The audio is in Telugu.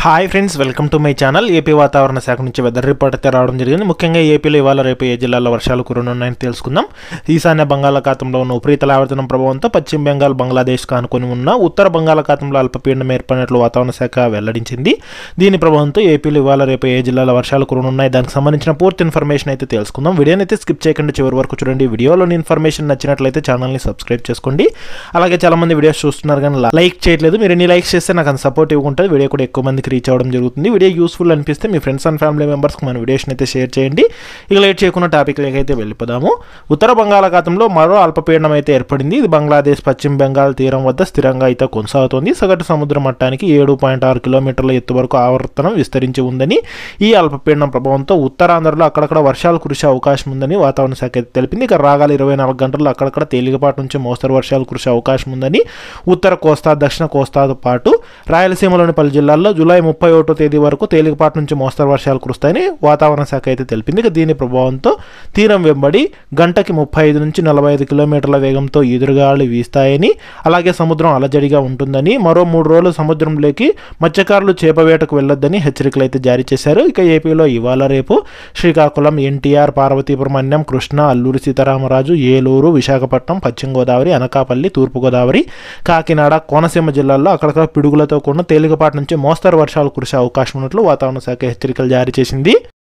Hi friends, welcome to my channel. AP వాతావరణ శాఖ నుంచి వెదర్ రిపోర్ట్ అయితే రావడం జరిగింది. ముఖ్యంగా ఏపీలో ఇవాళ రేపు ఏ జిల్లాల్లో వర్షాలు కురనున్నాయని తెలుసుకుందాం. ఈశాన్య బంగాళాఖాతంలో ఉన్న ఉపరితల ఆవర్తనం ప్రభావంతో పశ్చిమ బెంగాల్, బంగ్లాదేశ్ కానుకొని ఉన్న ఉత్తర బంగాళాఖాతంలో అల్పపీడనం ఏర్పడినట్లు వాతావరణ శాఖ వెల్లడించింది. దీని ప్రభావంతో ఏపీలో ఇవాళ రేపు ఏ జిల్లాలో వర్షాలు కురనున్నాయి, దానికి సంబంధించిన పూర్తి ఇన్ఫర్మేషన్ అయితే తెలుసుకుందాం. వీడియోని అయితే స్కిప్ చేయకుండా చివరి వరకు చూడండి. వీడియోలోని ఇన్ఫర్మేషన్ నచ్చినట్లయితే ఛానల్ని సబ్స్క్రైబ్ చేసుకోండి. అలాగే చాలా మంది వీడియోస్ చూస్తున్నారు కానీ లైక్ చేయట్లేదు. మీరు ఎన్ని లైక్స్ చేస్తే నాకు అంత సపోర్టివ్గా ఉంటుంది. వీడియో కూడా ఎక్కువ మందికి రీచ్ అవ్వడం జరుగుతుంది. వీడియో యూస్ఫుల్ అనిపిస్తే మీ ఫ్రెండ్స్ అండ్ ఫ్యామిలీ మెంబర్స్కి మన వీడియోస్ని అయితే షేర్ చేయండి. ఇక లేట్ చేయకుండా టాపిక్లోకి అయితే వెళ్ళిపోదాము. ఉత్తర బంగాళాఖాతంలో మరో అల్పపీడనం అయితే ఏర్పడింది. ఇది బంగ్లాదేశ్, పశ్చిమ బెంగాల్ తీరం వద్ద స్థిరంగా అయితే కొనసాగుతోంది. సగటు సముద్ర మట్టానికి 7.6 కిలోమీటర్ల ఎత్తు వరకు ఆవర్తనం విస్తరించి ఉందని, ఈ అల్పపీడనం ప్రభావంతో ఉత్తరాంధ్రలో అక్కడక్కడ వర్షాలు కురిసే అవకాశం ఉందని వాతావరణ శాఖ అయితే తెలిపింది. ఇక రాగల 24 గంటల్లో అక్కడక్కడ తేలికపాటి నుంచి మోస్తరు వర్షాలు కురిసే అవకాశం ఉందని ఉత్తర కోస్తా, దక్షిణ కోస్తాతో పాటు రాయలసీమలోని పలు జిల్లాల్లో జూలై 31వ తేదీ వరకు తేలికపాటి నుంచి మోస్తరు వర్షాలు కురుస్తాయని వాతావరణ శాఖ అయితే తెలిపింది. ఇక దీని ప్రభావంతో తీరం వెంబడి గంటకి 35 నుంచి 45 కిలోమీటర్ల వేగంతో ఎదురుగాలు వీస్తాయని, అలాగే సముద్రం అలజడిగా ఉంటుందని, మరో 3 రోజులు సముద్రంలోకి మత్స్యకారులు చేపవేటకు వెళ్లొద్దని హెచ్చరికలు అయితే జారీ చేశారు. ఇక ఏపీలో ఇవాళ రేపు శ్రీకాకుళం, ఎన్టీఆర్, పార్వతీపురం మన్యం, కృష్ణా, అల్లూరి సీతారామరాజు, ఏలూరు, విశాఖపట్నం, పశ్చిమ గోదావరి, అనకాపల్లి, తూర్పుగోదావరి, కాకినాడ, కోనసీమ జిల్లాల్లో అక్కడక్కడ పిడుగులతో కూడిన తేలికపాటి నుంచి మోస్తరు వర్షాలు కురిసే అవకాశం ఉన్నట్లు వాతావరణ శాఖ హెచ్చరికలు జారీ చేసింది.